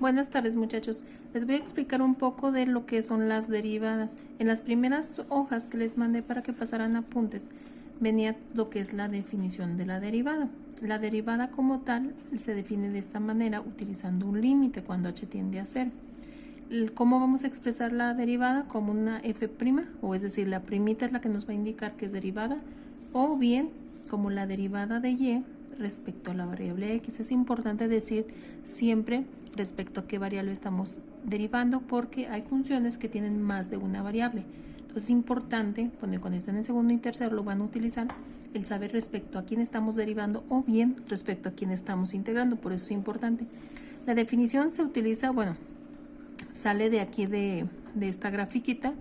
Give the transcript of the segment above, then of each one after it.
Buenas tardes, muchachos. Les voy a explicar un poco de lo que son las derivadas. En las primeras hojas que les mandé para que pasaran apuntes, venía lo que es la definición de la derivada. La derivada como tal se define de esta manera utilizando un límite cuando h tiende a 0. ¿Cómo vamos a expresar la derivada? Como una f', o es decir, la primita es la que nos va a indicar que es derivada, o bien como la derivada de y respecto a la variable x. Es importante decir siempre respecto a qué variable estamos derivando, porque hay funciones que tienen más de una variable. Entonces es importante, cuando estén en segundo y tercero lo van a utilizar, el saber respecto a quién estamos derivando o bien respecto a quién estamos integrando. Por eso es importante. La definición se utiliza, sale de aquí de esta grafiquita,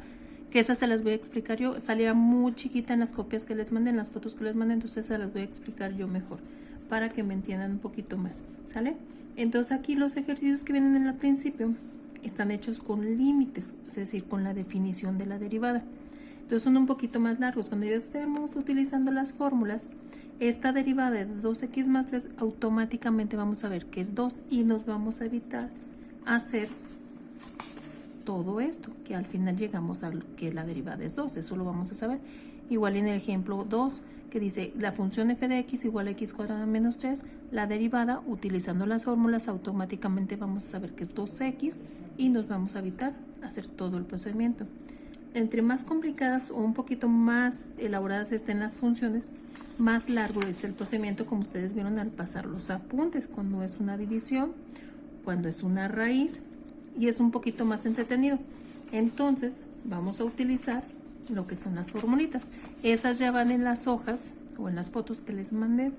que esas se las voy a explicar yo. Salía muy chiquita en las copias que les mandé, en las fotos que les mandé, entonces se las voy a explicar yo mejor para que me entiendan un poquito más, ¿sale? Entonces aquí los ejercicios que vienen en el principio están hechos con límites, es decir, con la definición de la derivada. Entonces son un poquito más largos. Cuando ya estemos utilizando las fórmulas, esta derivada de 2x más 3 automáticamente vamos a ver que es 2 y nos vamos a evitar hacer todo esto, que al final llegamos a que la derivada es 2, eso lo vamos a saber. Igual en el ejemplo 2, que dice la función f de x igual a x cuadrada menos 3, la derivada, utilizando las fórmulas, automáticamente vamos a saber que es 2x y nos vamos a evitar hacer todo el procedimiento. Entre más complicadas o un poquito más elaboradas estén las funciones, más largo es el procedimiento, como ustedes vieron al pasar los apuntes, cuando es una división, cuando es una raíz, y es un poquito más entretenido. Entonces vamos a utilizar lo que son las formulitas. Esas ya van en las hojas o en las fotos que les mandé.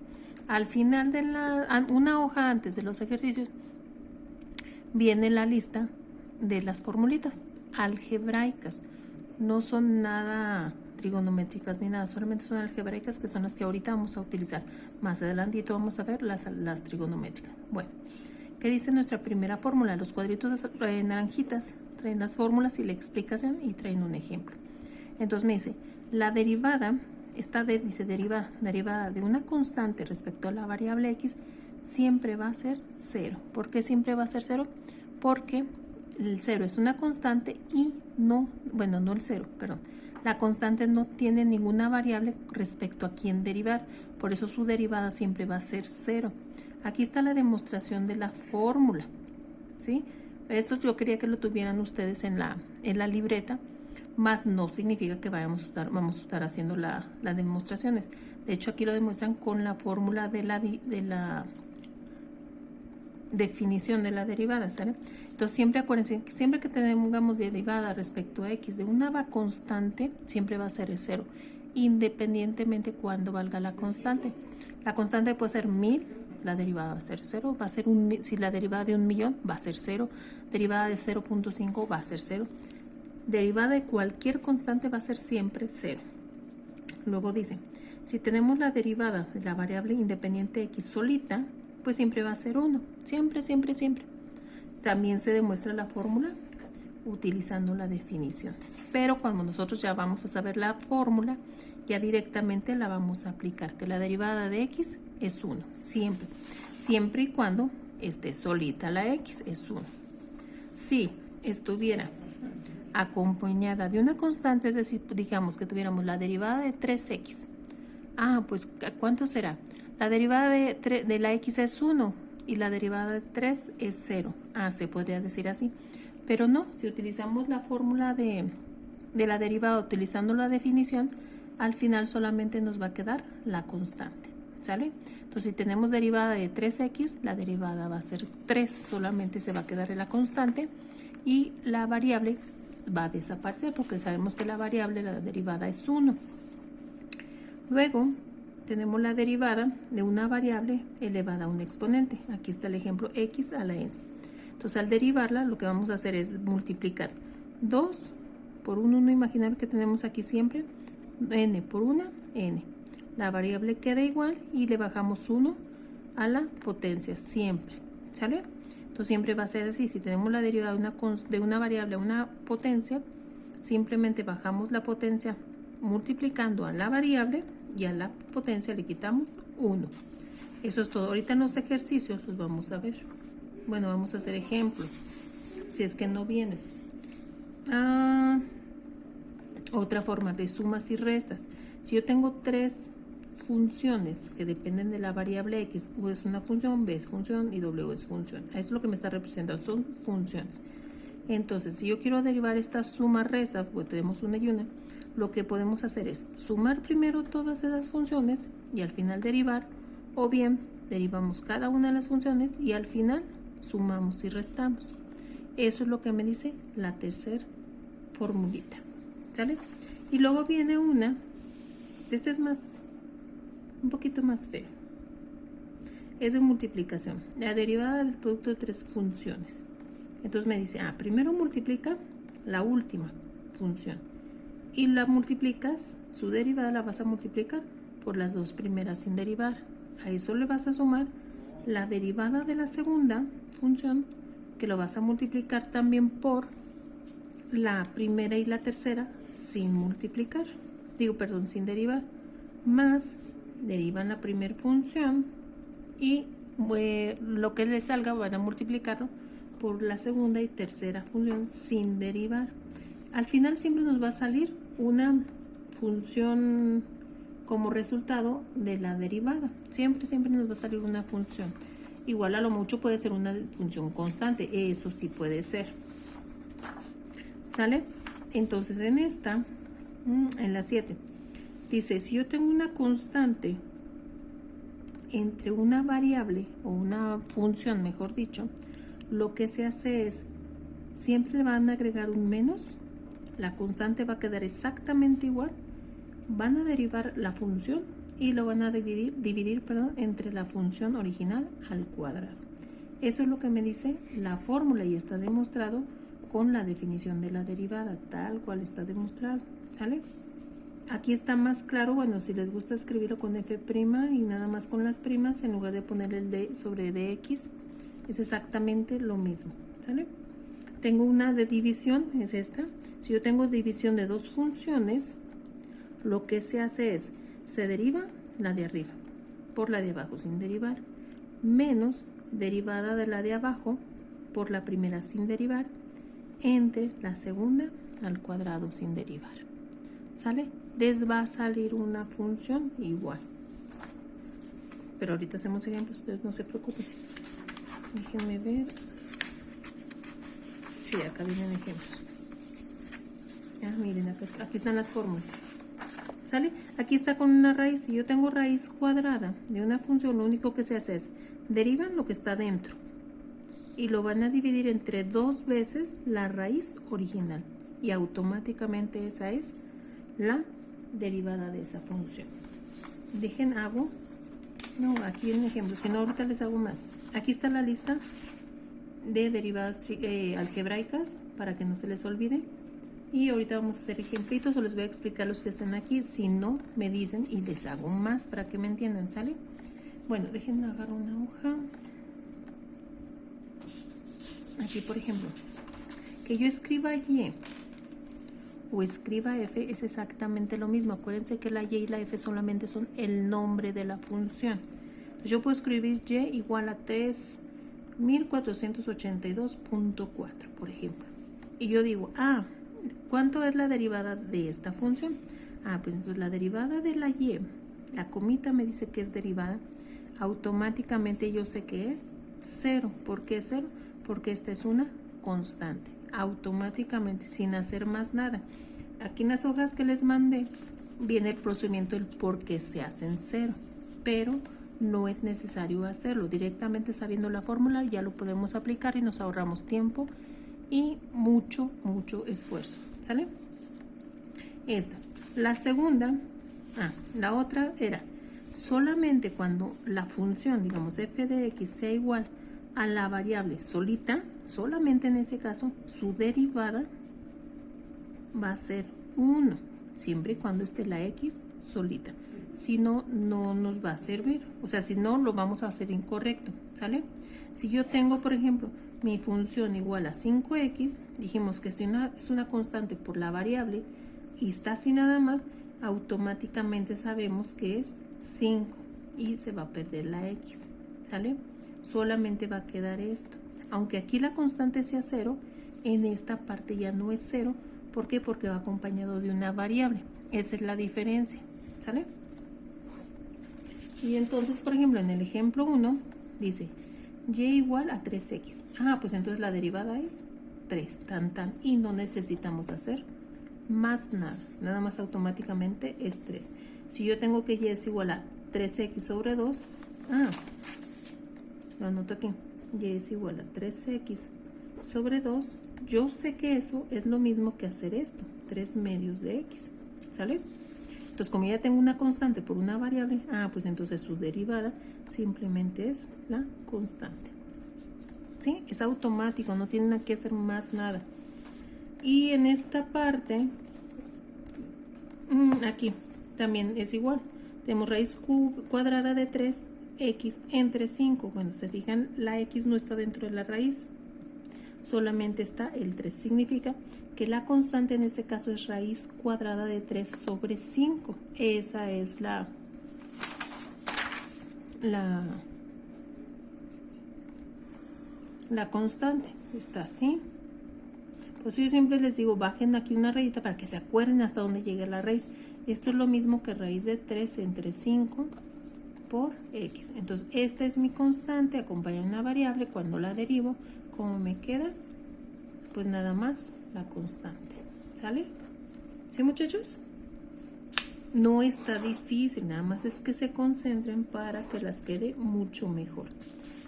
Al final de una hoja antes de los ejercicios viene la lista de las formulitas algebraicas. No son nada trigonométricas ni nada, solamente son algebraicas, que son las que ahorita vamos a utilizar. Más adelantito vamos a ver las trigonométricas. Bueno, ¿qué dice nuestra primera fórmula? Los cuadritos naranjitas traen las fórmulas y la explicación y traen un ejemplo. Entonces me dice, la derivada, dice derivada de una constante respecto a la variable x siempre va a ser 0. ¿Por qué siempre va a ser 0? Porque el 0 es una constante y no el 0, perdón. La constante no tiene ninguna variable respecto a quién derivar, por eso su derivada siempre va a ser 0. Aquí está la demostración de la fórmula, ¿sí? Esto yo quería que lo tuvieran ustedes en la libreta, más no significa que vamos a estar haciendo las demostraciones. De hecho, aquí lo demuestran con la fórmula de la definición de la derivada, ¿sale? Entonces siempre acuérdense que siempre que tengamos derivada respecto a x de una constante, siempre va a ser el 0, independientemente cuando valga la constante. La constante puede ser 1000, la derivada va a ser 0, va a ser si la derivada de 1.000.000 va a ser 0, derivada de 0.5 va a ser 0, derivada de cualquier constante va a ser siempre 0. Luego dice, si tenemos la derivada de la variable independiente x solita, pues siempre va a ser 1, siempre, siempre, siempre. También se demuestra la fórmula utilizando la definición, pero cuando nosotros ya vamos a saber la fórmula, ya directamente la vamos a aplicar, que la derivada de x es 1, siempre, siempre y cuando esté solita la x es 1. Si estuviera acompañada de una constante, es decir, digamos que tuviéramos la derivada de 3x, pues ¿cuánto será? La derivada de la x es 1 y la derivada de 3 es 0. Se podría decir así. Pero no, si utilizamos la fórmula de la derivada utilizando la definición, al final solamente nos va a quedar la constante, ¿sale? Entonces, si tenemos derivada de 3x, la derivada va a ser 3, solamente se va a quedar en la constante y la variable va a desaparecer porque sabemos que la variable, la derivada es 1. Luego tenemos la derivada de una variable elevada a un exponente. Aquí está el ejemplo x a la n. Entonces, al derivarla, lo que vamos a hacer es multiplicar 2 por un 1 imaginario que tenemos aquí siempre, n por una, n. La variable queda igual y le bajamos 1 a la potencia, siempre, ¿sale? Entonces, siempre va a ser así. Si tenemos la derivada de una variable a una potencia, simplemente bajamos la potencia multiplicando a la variable y a la potencia le quitamos 1. Eso es todo. Ahorita en los ejercicios los vamos a ver. Bueno, vamos a hacer ejemplos, si es que no viene. Otra forma de sumas y restas. Si yo tengo tres funciones que dependen de la variable x, u es una función, b es función y w es función. Eso es lo que me está representando, son funciones. Entonces, si yo quiero derivar esta suma-resta, pues tenemos una y una, lo que podemos hacer es sumar primero todas esas funciones y al final derivar, o bien derivamos cada una de las funciones y al final sumamos y restamos. Eso es lo que me dice la tercera formulita, ¿sale? Y luego viene una, esta es un poquito más feo, es de multiplicación, la derivada del producto de tres funciones. Entonces me dice, primero multiplica la última función y la multiplicas, su derivada la vas a multiplicar por las dos primeras sin derivar. A eso le vas a sumar la derivada de la segunda función, que lo vas a multiplicar también por la primera y la tercera sin multiplicar, sin derivar, más derivan la primera función y lo que le salga van a multiplicarlo por la segunda y tercera función sin derivar. Al final siempre nos va a salir una función como resultado de la derivada. Siempre nos va a salir una función. Igual a lo mucho puede ser una función constante. Eso sí puede ser. ¿Sale? Entonces en esta, en la 7, dice, si yo tengo una constante entre una variable o una función, mejor dicho, lo que se hace es, siempre le van a agregar un menos, la constante va a quedar exactamente igual, van a derivar la función y lo van a dividir entre la función original al cuadrado. Eso es lo que me dice la fórmula y está demostrado con la definición de la derivada, tal cual está demostrado, ¿sale? Aquí está más claro, bueno, si les gusta escribirlo con f' y nada más con las primas, en lugar de poner el d sobre dx, es exactamente lo mismo, ¿sale? Tengo una de división, es esta. Si yo tengo división de dos funciones, lo que se hace es, se deriva la de arriba por la de abajo sin derivar, menos derivada de la de abajo por la primera sin derivar, entre la segunda al cuadrado sin derivar, ¿sale? Les va a salir una función igual. Pero ahorita hacemos ejemplos, ustedes no se preocupen. Déjenme ver. Sí, acá vienen ejemplos. Miren, aquí están las fórmulas. ¿Sale? Aquí está con una raíz. Si yo tengo raíz cuadrada de una función, lo único que se hace es derivan lo que está dentro y lo van a dividir entre dos veces la raíz original y automáticamente esa es la derivada de esa función. Aquí viene un ejemplo, si no ahorita les hago más. Aquí está la lista de derivadas algebraicas para que no se les olvide. Y ahorita vamos a hacer ejemplitos o les voy a explicar los que están aquí. Si no, me dicen y les hago más para que me entiendan, ¿sale? Bueno, déjenme agarrar una hoja. Aquí, por ejemplo, que yo escriba y o escriba f es exactamente lo mismo. Acuérdense que la y y la f solamente son el nombre de la función. Entonces, yo puedo escribir y igual a 3482.4, por ejemplo. Y yo digo, ¿cuánto es la derivada de esta función? Pues entonces la derivada de la y, la comita me dice que es derivada, automáticamente yo sé que es 0. ¿Por qué 0? Porque esta es una constante, automáticamente, sin hacer más nada. Aquí en las hojas que les mandé viene el procedimiento del por qué se hacen 0, pero no es necesario hacerlo. Directamente sabiendo la fórmula ya lo podemos aplicar y nos ahorramos tiempo y mucho esfuerzo, ¿sale? Esta. La segunda, la otra era solamente cuando la función, digamos f de x sea igual a la variable solita, solamente en ese caso su derivada va a ser 1, siempre y cuando esté la x solita. Si no, no nos va a servir, o sea, si no, lo vamos a hacer incorrecto, ¿sale? Si yo tengo, por ejemplo, mi función igual a 5x, dijimos que si es una constante por la variable y está así nada más, automáticamente sabemos que es 5 y se va a perder la x, ¿sale? Solamente va a quedar esto. Aunque aquí la constante sea 0, en esta parte ya no es 0. ¿Por qué? Porque va acompañado de una variable. Esa es la diferencia, ¿sale? Y entonces, por ejemplo, en el ejemplo 1, dice y igual a 3x. Pues entonces la derivada es 3, tan, y no necesitamos hacer más nada. Nada más automáticamente es 3. Si yo tengo que y es igual a 3x sobre 2, lo anoto aquí, y es igual a 3x sobre 2, yo sé que eso es lo mismo que hacer esto, 3 medios de x, ¿sale? Entonces, como ya tengo una constante por una variable, pues entonces su derivada simplemente es la constante. ¿Sí? Es automático, no tienen que hacer más nada. Y en esta parte, aquí también es igual. Tenemos raíz cuadrada de 3x entre 5. Bueno, se fijan, la x no está dentro de la raíz, solamente está el 3. Significa que la constante en este caso es raíz cuadrada de 3 sobre 5. Esa es la constante. Está así. Pues yo siempre les digo, bajen aquí una rayita para que se acuerden hasta dónde llega la raíz. Esto es lo mismo que raíz de 3 entre 5 por x. Entonces, esta es mi constante, acompaña una variable. Cuando la derivo, ¿cómo me queda? Pues nada más la constante. ¿Sale? ¿Sí, muchachos? No está difícil, nada más es que se concentren para que las quede mucho mejor.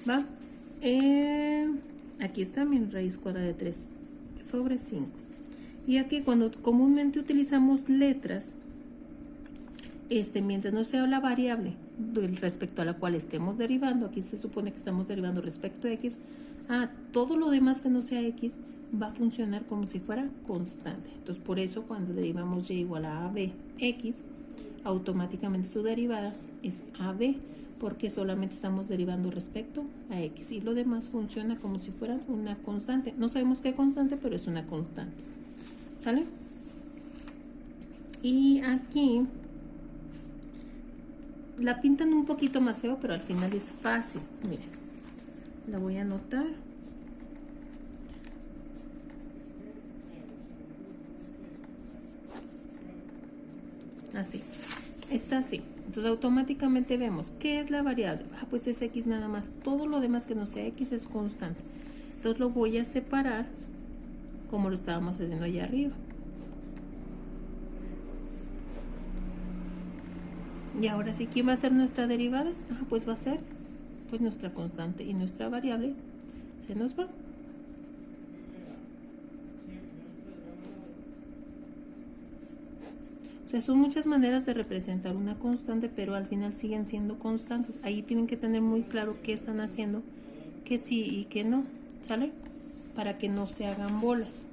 ¿Va? Aquí está mi raíz cuadrada de 3 sobre 5. Y aquí cuando comúnmente utilizamos letras, mientras no sea la variable respecto a la cual estemos derivando, aquí se supone que estamos derivando respecto a x, todo lo demás que no sea x va a funcionar como si fuera constante. Entonces, por eso cuando derivamos y igual a abx, automáticamente su derivada es ab, porque solamente estamos derivando respecto a x y lo demás funciona como si fuera una constante. No sabemos qué constante, pero es una constante. ¿Sale? Y aquí la pintan un poquito más feo, pero al final es fácil. Miren, la voy a anotar. Así, está así. Entonces automáticamente vemos qué es la variable. Pues es x nada más. Todo lo demás que no sea x es constante. Entonces lo voy a separar como lo estábamos haciendo allá arriba. Y ahora sí, ¿quién va a ser nuestra derivada? Pues va a ser pues nuestra constante y nuestra variable se nos va. O sea, son muchas maneras de representar una constante, pero al final siguen siendo constantes. Ahí tienen que tener muy claro qué están haciendo, que sí y que no, ¿sale? Para que no se hagan bolas.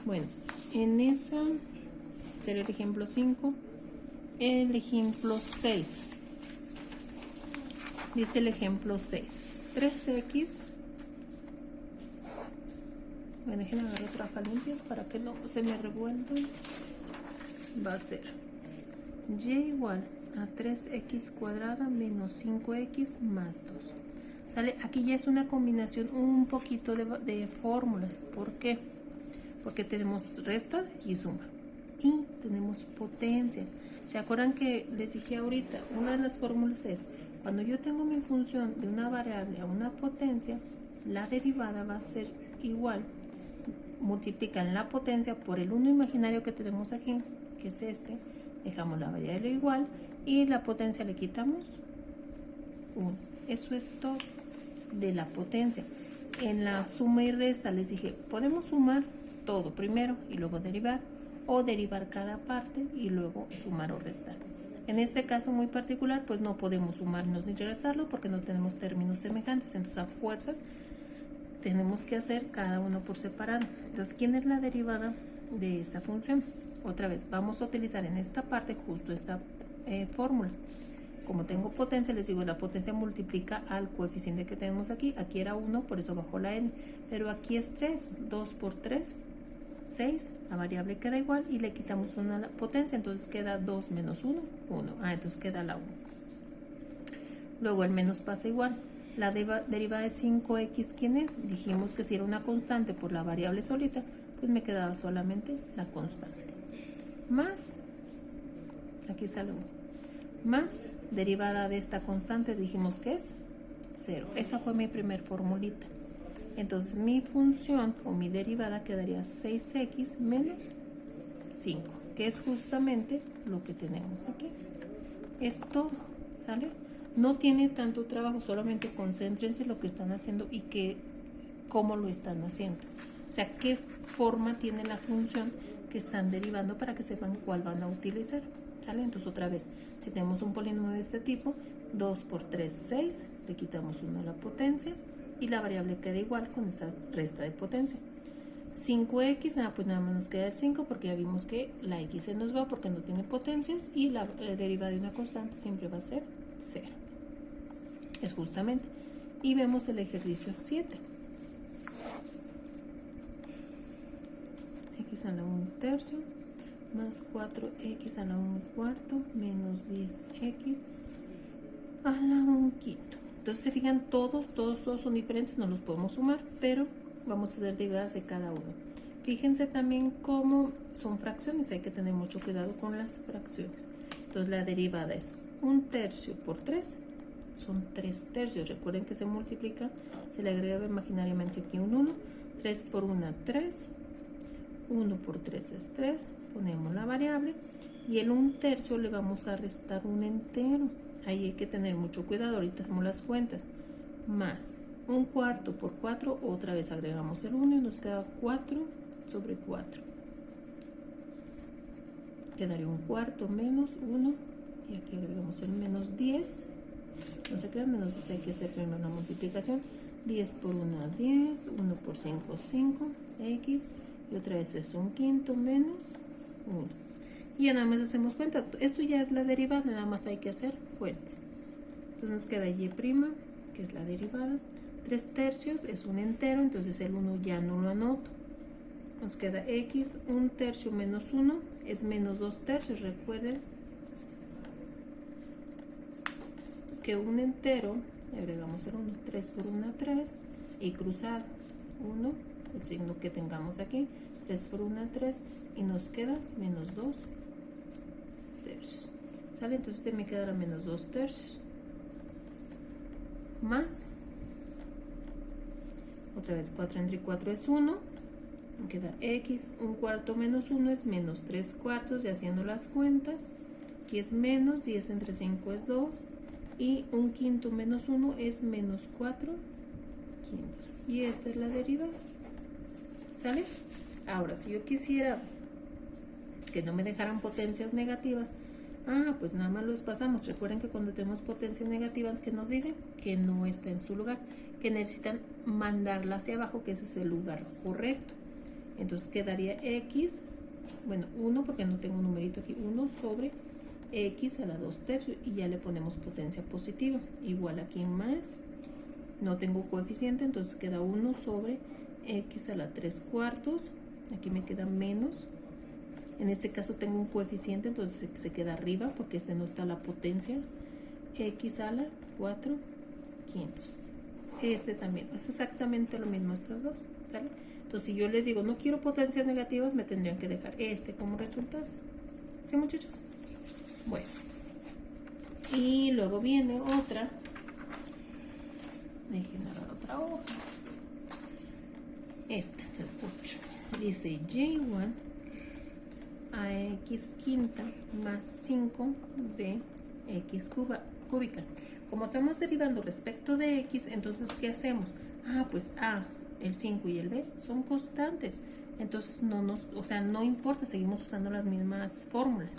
Bueno, en esa será el ejemplo 5. El ejemplo 6. Dice el ejemplo 6. 3x. Bueno, déjenme agarrar trafa limpias para que no se me revuelvan. Va a ser y igual a 3x cuadrada menos 5x más 2. ¿Sale? Aquí ya es una combinación un poquito de fórmulas. ¿Por qué? Porque tenemos resta y suma. Y tenemos potencia. ¿Se acuerdan que les dije ahorita? Una de las fórmulas es, cuando yo tengo mi función de una variable a una potencia, la derivada va a ser igual. Multiplican la potencia por el 1 imaginario que tenemos aquí, que es este. Dejamos la variable igual y la potencia le quitamos 1. Eso es todo de la potencia. En la suma y resta les dije, podemos sumar todo primero y luego derivar, o derivar cada parte y luego sumar o restar. En este caso muy particular, pues no podemos sumarnos ni restarlo porque no tenemos términos semejantes, entonces a fuerzas tenemos que hacer cada uno por separado. Entonces, ¿quién es la derivada de esa función? Otra vez, vamos a utilizar en esta parte justo esta fórmula. Como tengo potencia, les digo, la potencia multiplica al coeficiente que tenemos aquí. Aquí era 1, por eso bajó la n, pero aquí es 3, 2 por 3, 6, la variable queda igual y le quitamos una a la potencia, entonces queda 2 menos 1, 1. Entonces queda la 1. Luego el menos pasa igual, La derivada de 5x, ¿quién es? Dijimos que si era una constante por la variable solita, pues me quedaba solamente la constante. Más, aquí sale 1, más derivada de esta constante, dijimos que es 0. Esa fue mi primer formulita. Entonces mi función o mi derivada quedaría 6x menos 5, que es justamente lo que tenemos aquí. Es todo, ¿sale? No tiene tanto trabajo, solamente concéntrense en lo que están haciendo y cómo lo están haciendo. O sea, qué forma tiene la función que están derivando para que sepan cuál van a utilizar, ¿sale? Entonces otra vez, si tenemos un polinomio de este tipo, 2 por 3, 6, le quitamos 1 a la potencia y la variable queda igual con esa resta de potencia. 5x, pues nada más nos queda el 5 porque ya vimos que la x se nos va porque no tiene potencias y la derivada de una constante siempre va a ser 0. Es justamente. Y vemos el ejercicio 7. X a la 1/3 más 4x a la 1/4 menos 10x a la 1/5. Entonces se fijan, todos son diferentes, no los podemos sumar, pero vamos a hacer derivadas de cada uno. Fíjense también cómo son fracciones, hay que tener mucho cuidado con las fracciones. Entonces la derivada es 1/3 por 3, son 3/3. Recuerden que se multiplica, se le agrega imaginariamente aquí un 1, 3 por 1, 3, 1 por 3 es 3, ponemos la variable y el 1/3 le vamos a restar un entero. Ahí hay que tener mucho cuidado, ahorita hacemos las cuentas. Más 1/4 por 4, otra vez agregamos el 1 y nos queda 4 sobre 4. Quedaría 1/4 menos 1 y aquí agregamos el menos 10. No se crean, menos 10 hay que hacer primero la multiplicación. 10 por 1, 10, 1 por 5, 5, x y otra vez es 1/5 menos 1. Y ya nada más hacemos cuenta. Esto ya es la derivada, nada más hay que hacer cuentas. Entonces nos queda y', que es la derivada. 3/3 es un entero, entonces el 1 ya no lo anoto. Nos queda x, 1/3 menos 1 es menos 2/3. Recuerden que un entero, agregamos el 1, 3 por 1, 3 y cruzado 1, el signo que tengamos aquí, 3 por 1, 3 y nos queda menos 2/3. ¿Sale? Entonces este me quedará menos 2/3 más, otra vez 4 entre 4 es 1, me queda x, 1/4 menos 1 es menos 3/4, ya haciendo las cuentas, aquí es menos 10 entre 5 es 2 y 1/5 menos 1 es menos 4/5 y esta es la derivada. ¿Sale? Ahora, si yo quisiera que no me dejaran potencias negativas, pues nada más los pasamos. Recuerden que cuando tenemos potencias negativas, que nos dicen que no está en su lugar, que necesitan mandarla hacia abajo, que ese es el lugar correcto. Entonces quedaría x, bueno, 1 porque no tengo un numerito aquí, 1 sobre x a la 2/3 y ya le ponemos potencia positiva. Igual aquí más, no tengo coeficiente, entonces queda 1 sobre x a la 3/4. Aquí me queda menos. En este caso tengo un coeficiente, entonces se queda arriba porque este no está la potencia. X a la 4/5. Este también es exactamente lo mismo estas dos, ¿sale? Entonces si yo les digo no quiero potencias negativas, me tendrían que dejar este como resultado. ¿Sí, muchachos? Bueno, y luego viene otra. Dejen agarrar otra hoja. Esta, el 8. Dice y1 a x quinta más 5b x cúbica. Como estamos derivando respecto de x, entonces ¿qué hacemos? Pues el 5 y el b son constantes. Entonces no importa, seguimos usando las mismas fórmulas.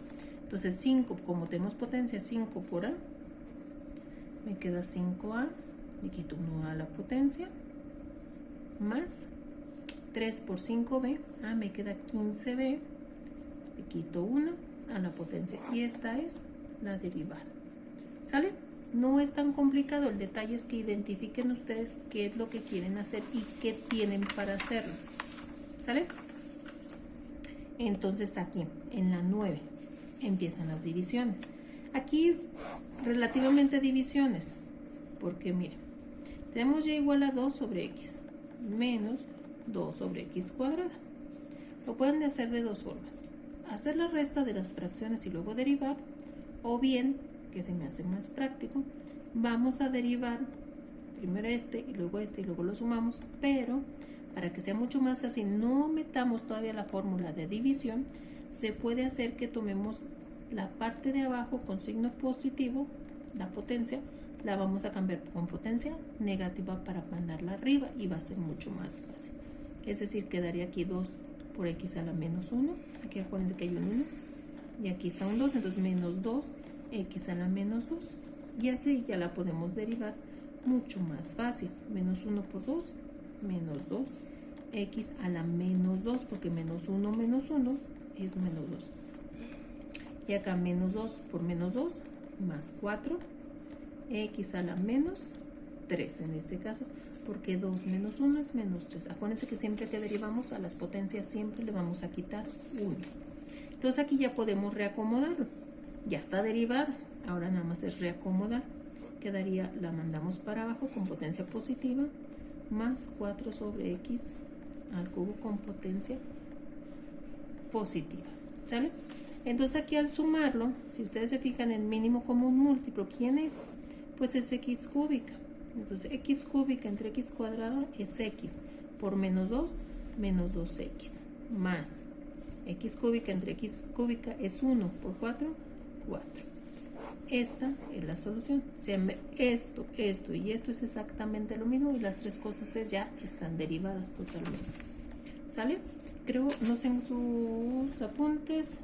Entonces 5, como tenemos potencia 5 por a, me queda 5a, le quito 1 a la potencia, más 3 por 5b, me queda 15b, le quito 1 a la potencia y esta es la derivada. ¿Sale? No es tan complicado, el detalle es que identifiquen ustedes qué es lo que quieren hacer y qué tienen para hacerlo. ¿Sale? Entonces aquí, en la 9, empiezan las divisiones. Aquí relativamente divisiones, porque miren, Tenemos y igual a 2 sobre x menos 2 sobre x cuadrada. Lo pueden hacer de dos formas. Hacer la resta de las fracciones y luego derivar, o bien, que se me hace más práctico, vamos a derivar primero este y luego lo sumamos, pero para que sea mucho más fácil, no metamos todavía la fórmula de división, se puede hacer que tomemos la parte de abajo con signo positivo, la potencia, la vamos a cambiar con potencia negativa para mandarla arriba y va a ser mucho más fácil. Es decir, quedaría aquí 2 por x a la menos 1. Aquí acuérdense que hay un 1. Y aquí está un 2, entonces menos 2 x a la menos 2. Y aquí ya la podemos derivar mucho más fácil. Menos 1 por 2, menos 2 x a la menos 2, porque menos 1 es menos 2. Y acá menos 2 por menos 2, más 4 x a la menos 3 en este caso, porque 2 menos 1 es menos 3. Acuérdense que siempre que derivamos a las potencias siempre le vamos a quitar 1. Entonces aquí ya podemos reacomodarlo. Ya está derivada. Ahora nada más es reacomodar. Quedaría, la mandamos para abajo con potencia positiva, más 4 sobre x al cubo con potencia positiva. ¿Sale? Entonces aquí al sumarlo, si ustedes se fijan en el mínimo común múltiplo, ¿quién es? Pues es x cúbica. Entonces x cúbica entre x cuadrada es x por menos 2, menos 2x, más x cúbica entre x cúbica es 1 por 4, 4. Esta es la solución. O sea, esto y esto es exactamente lo mismo y las tres cosas ya están derivadas totalmente. ¿Sale? Creo, no sé en sus apuntes.